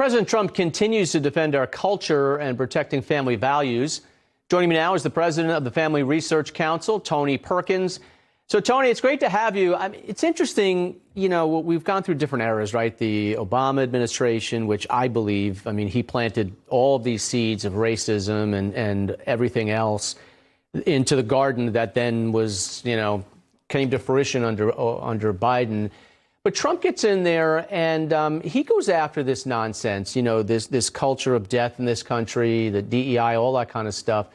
President Trump continues to defend our culture and protecting family values. Joining me now is the president of the Family Research Council, Tony Perkins. So, Tony, it's great to have you. I mean, it's interesting, you know, we've gone through different eras, right? The Obama administration, which I believe, he planted all of these seeds of racism and everything else into the garden that then was, came to fruition under Biden. But Trump gets in there and he goes after this nonsense, this culture of death in this country, the DEI, all that kind of stuff.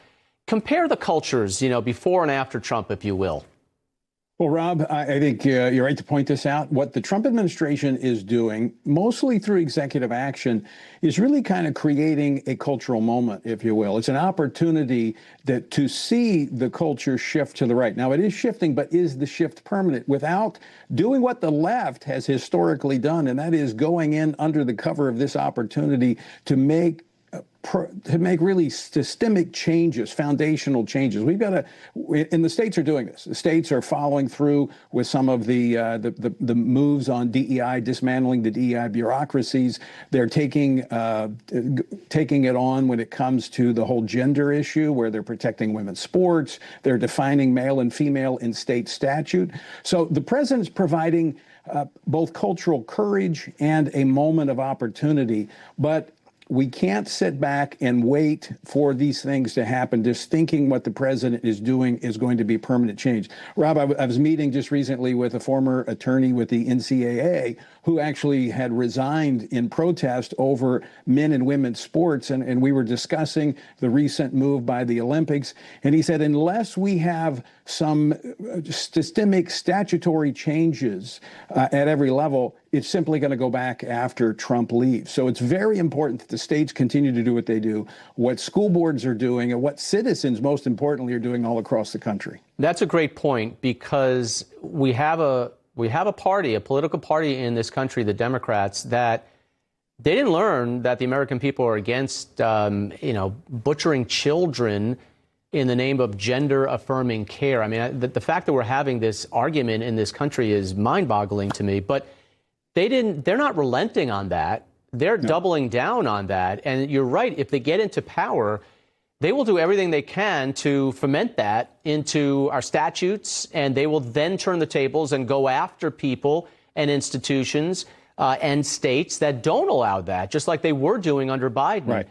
Compare the cultures, before and after Trump, if you will. Well, Rob, I think you're right to point this out. What the Trump administration is doing, mostly through executive action, is really kind of creating a cultural moment, if you will. It's an opportunity to see the culture shift to the right. Now, it is shifting, but is the shift permanent? Without doing what the left has historically done, and that is going in under the cover of this opportunity to make really systemic changes, foundational changes. We've got to, and the states are doing this. The states are following through with some of the moves on DEI, dismantling the DEI bureaucracies. They're taking it on when it comes to the whole gender issue, where they're protecting women's sports. They're defining male and female in state statute. So the president's providing both cultural courage and a moment of opportunity, but we can't sit back and wait for these things to happen, just thinking what the president is doing is going to be permanent change. Rob, I was meeting just recently with a former attorney with the NCAA who actually had resigned in protest over men and women's sports. And we were discussing the recent move by the Olympics. And he said, unless we have some systemic statutory changes at every level, it's simply going to go back after Trump leaves. So it's very important that the states continue to do what they do, what school boards are doing, and what citizens, most importantly, are doing all across the country. That's a great point, because we have a party, a political party in this country, the Democrats, that they didn't learn that the American people are against, butchering children in the name of gender-affirming care. I mean, the fact that we're having this argument in this country is mind-boggling to me. But they're not relenting on that. They're doubling down on that. And you're right. If they get into power, they will do everything they can to foment that into our statutes, and they will then turn the tables and go after people and institutions and states that don't allow that, just like they were doing under Biden. Right.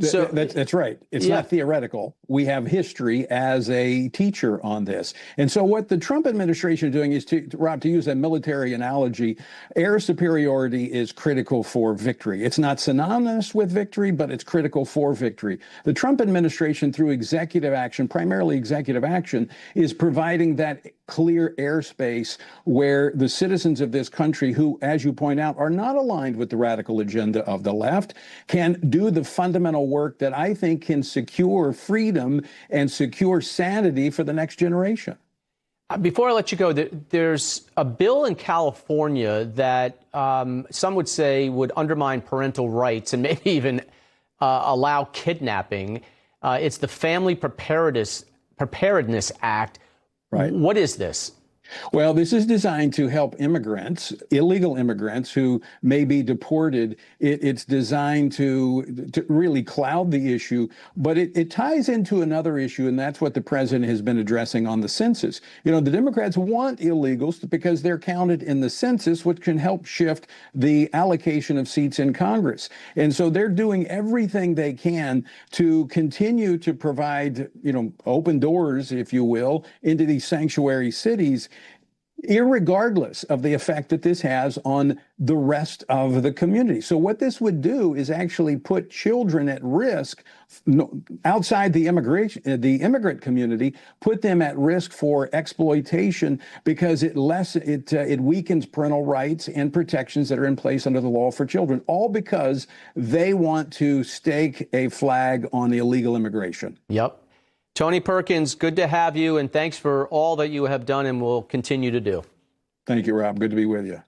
So that's right. It's not theoretical. We have history as a teacher on this. And so what the Trump administration is doing is, Rob, to use a military analogy, air superiority is critical for victory. It's not synonymous with victory, but it's critical for victory. The Trump administration, through executive action, primarily executive action, is providing that clear airspace where the citizens of this country, who, as you point out, are not aligned with the radical agenda of the left, can do the fundamental work that I think can secure freedom and secure sanity for the next generation. Before I let you go, there's a bill in California that some would say would undermine parental rights and maybe even allow kidnapping. It's the Family Preparedness Act. Right. What is this? Well, this is designed to help immigrants, illegal immigrants who may be deported. It's designed to really cloud the issue, but it ties into another issue, and that's what the president has been addressing on the census. The Democrats want illegals because they're counted in the census, which can help shift the allocation of seats in Congress. And so they're doing everything they can to continue to provide, open doors, if you will, into these sanctuary cities, irregardless of the effect that this has on the rest of the community. So what this would do is actually put children at risk outside the immigrant community, put them at risk for exploitation, because it weakens parental rights and protections that are in place under the law for children, all because they want to stake a flag on illegal immigration. Yep. Tony Perkins, good to have you, and thanks for all that you have done and will continue to do. Thank you, Rob. Good to be with you.